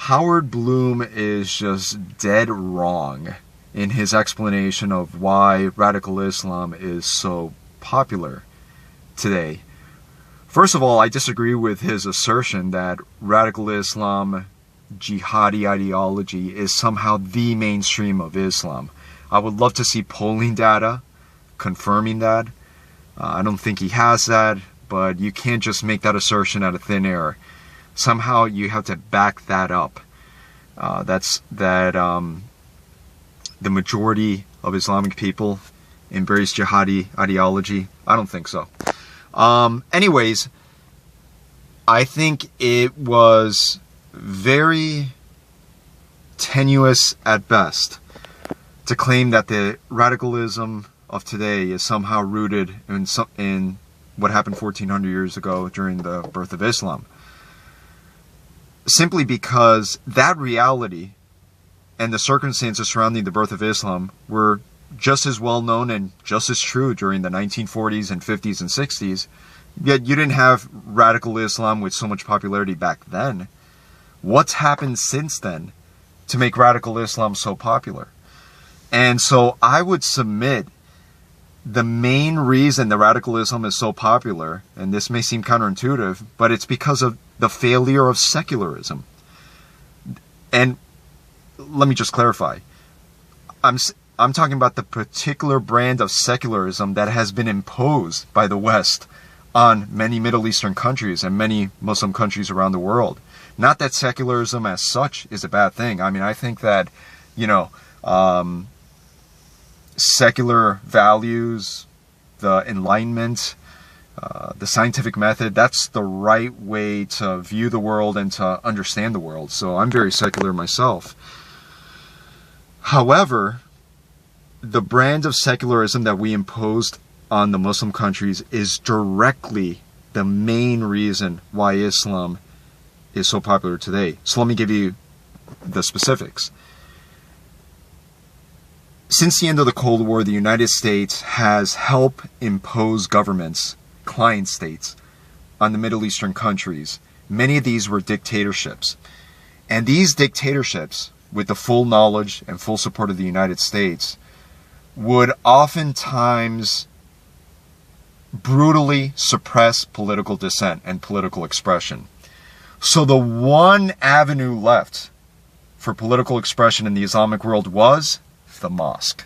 Howard Bloom is just dead wrong in his explanation of why radical Islam is so popular today. First of all, I disagree with his assertion that radical Islam, jihadi ideology, is somehow the mainstream of Islam. I would love to see polling data confirming that. I don't think he has that, but you can't just make that assertion out of thin air. Somehow you have to back that up. The majority of Islamic people embrace jihadi ideology. I don't think so. Anyways, I think it was very tenuous at best to claim that the radicalism of today is somehow rooted in what happened 1400 years ago during the birth of Islam. Simply because that reality and the circumstances surrounding the birth of Islam were just as well known and just as true during the 1940s and 50s and 60s, yet you didn't have radical Islam with so much popularity back then. What's happened since then to make radical Islam so popular? And so I would submit the main reason the radical Islam is so popular, and this may seem counterintuitive, but it's because of the failure of secularism. And let me just clarify. I'm talking about the particular brand of secularism that has been imposed by the West on many Middle Eastern countries and many Muslim countries around the world. Not that secularism as such is a bad thing. I mean, I think that, secular values, the Enlightenment, the scientific method, that's the right way to view the world and to understand the world. So I'm very secular myself. However, the brand of secularism that we imposed on the Muslim countries is directly the main reason why Islam is so popular today. So let me give you the specifics. Since the end of the Cold War, the United States has helped impose governments, client states, on the Middle Eastern countries. Many of these were dictatorships. And these dictatorships, with the full knowledge and full support of the United States, would oftentimes brutally suppress political dissent and political expression. So the one avenue left for political expression in the Islamic world was the mosque.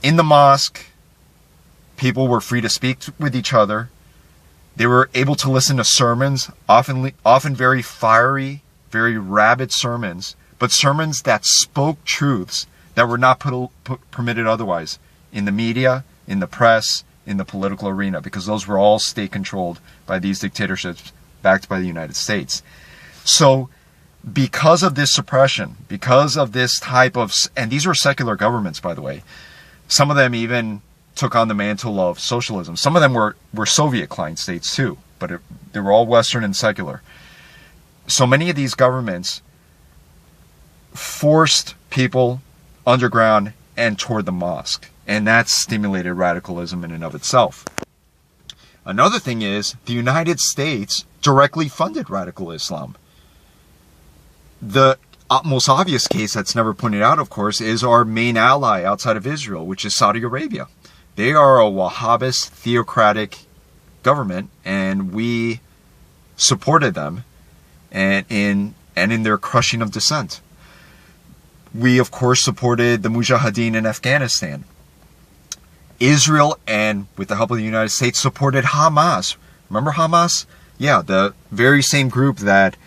In the mosque, people were free to speak with each other. They were able to listen to sermons, often very fiery, very rabid sermons, but sermons that spoke truths that were not permitted otherwise in the media, in the press, in the political arena, because those were all state-controlled by these dictatorships backed by the United States. So because of this suppression, because of this type of, and these were secular governments, by the way, some of them even took on the mantle of socialism. Some of them were Soviet client states too, but they were all Western and secular. So many of these governments forced people underground and toward the mosque, and that stimulated radicalism in and of itself. Another thing is, the United States directly funded radical Islam. The most obvious case that's never pointed out, of course, is our main ally outside of Israel, which is Saudi Arabia. They are a Wahhabist theocratic government, and we supported them and in their crushing of dissent. We, of course, supported the Mujahideen in Afghanistan. Israel, and with the help of the United States, supported Hamas. Remember Hamas? Yeah, the very same group that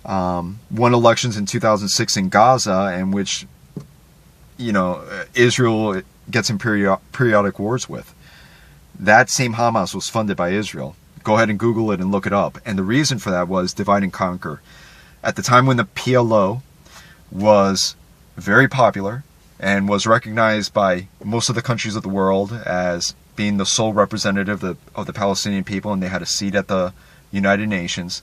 won elections in 2006 in Gaza, and which, Israel gets in periodic wars with. That same Hamas was funded by Israel. Go ahead and Google it and look it up. And the reason for that was divide and conquer. At the time when the PLO was very popular and was recognized by most of the countries of the world as being the sole representative of the Palestinian people, and they had a seat at the United Nations,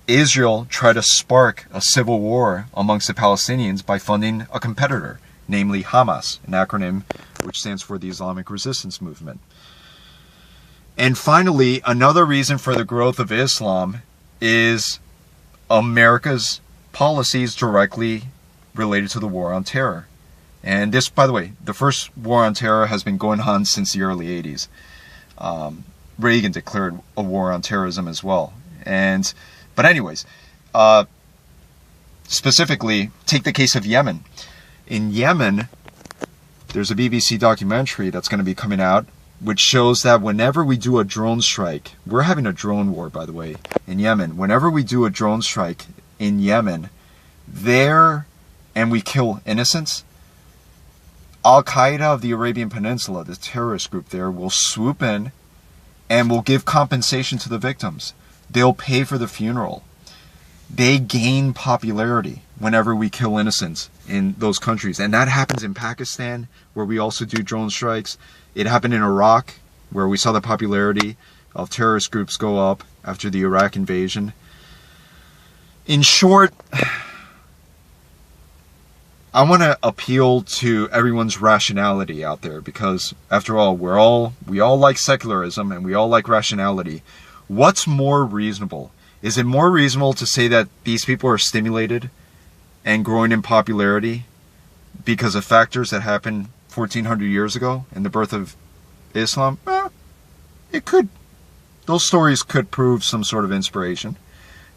Israel tried to spark a civil war amongst the Palestinians by funding a competitor, namely Hamas, an acronym which stands for the Islamic Resistance Movement. And finally, another reason for the growth of Islam is America's policies directly related to the war on terror. And this, by the way, the first war on terror has been going on since the early 80s. Reagan declared a war on terrorism as well. But anyways, specifically, take the case of Yemen. In Yemen, there's a BBC documentary that's going to be coming out, which shows that whenever we do a drone strike, we're having a drone war, by the way, in Yemen. Whenever we do a drone strike in Yemen, and we kill innocents, Al-Qaeda of the Arabian Peninsula, the terrorist group there, will swoop in and will give compensation to the victims. They'll pay for the funeral. They gain popularity whenever we kill innocents in those countries. And that happens in Pakistan, where we also do drone strikes. It happened in Iraq, where we saw the popularity of terrorist groups go up after the Iraq invasion. In short, I want to appeal to everyone's rationality out there, because after all, we all like secularism and we all like rationality. What's more reasonable? Is it more reasonable to say that these people are stimulated and growing in popularity because of factors that happened 1400 years ago in the birth of Islam? It could. Those stories could prove some sort of inspiration.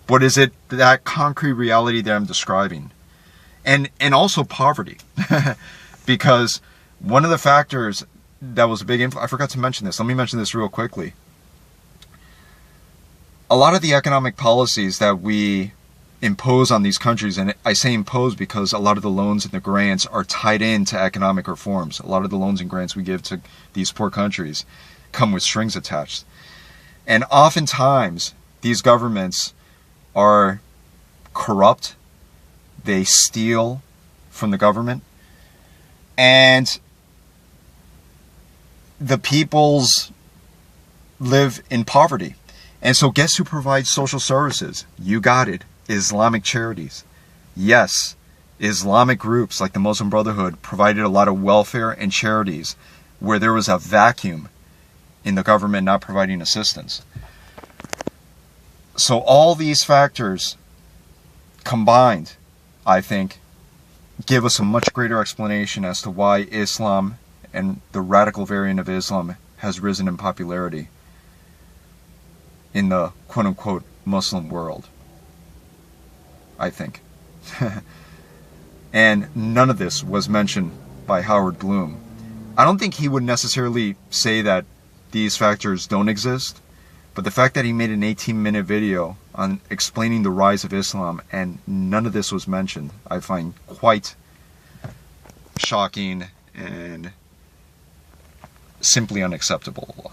But is it that concrete reality that I'm describing? And also poverty. Because one of the factors that was a big influence, I forgot to mention this. Let me mention this real quickly. A lot of the economic policies that we impose on these countries, and I say impose because a lot of the loans and the grants are tied into economic reforms. A lot of the loans and grants we give to these poor countries come with strings attached. And oftentimes, these governments are corrupt. They steal from the government. And the peoples live in poverty. And so guess who provides social services? You got it. Islamic charities. Yes, Islamic groups like the Muslim Brotherhood provided a lot of welfare and charities where there was a vacuum in the government not providing assistance. So all these factors combined, I think, give us a much greater explanation as to why Islam and the radical variant of Islam has risen in popularity in the quote-unquote Muslim world, I think. And none of this was mentioned by Howard Bloom. I don't think he would necessarily say that these factors don't exist, but the fact that he made an 18-minute video on explaining the rise of Islam and none of this was mentioned, I find quite shocking and simply unacceptable.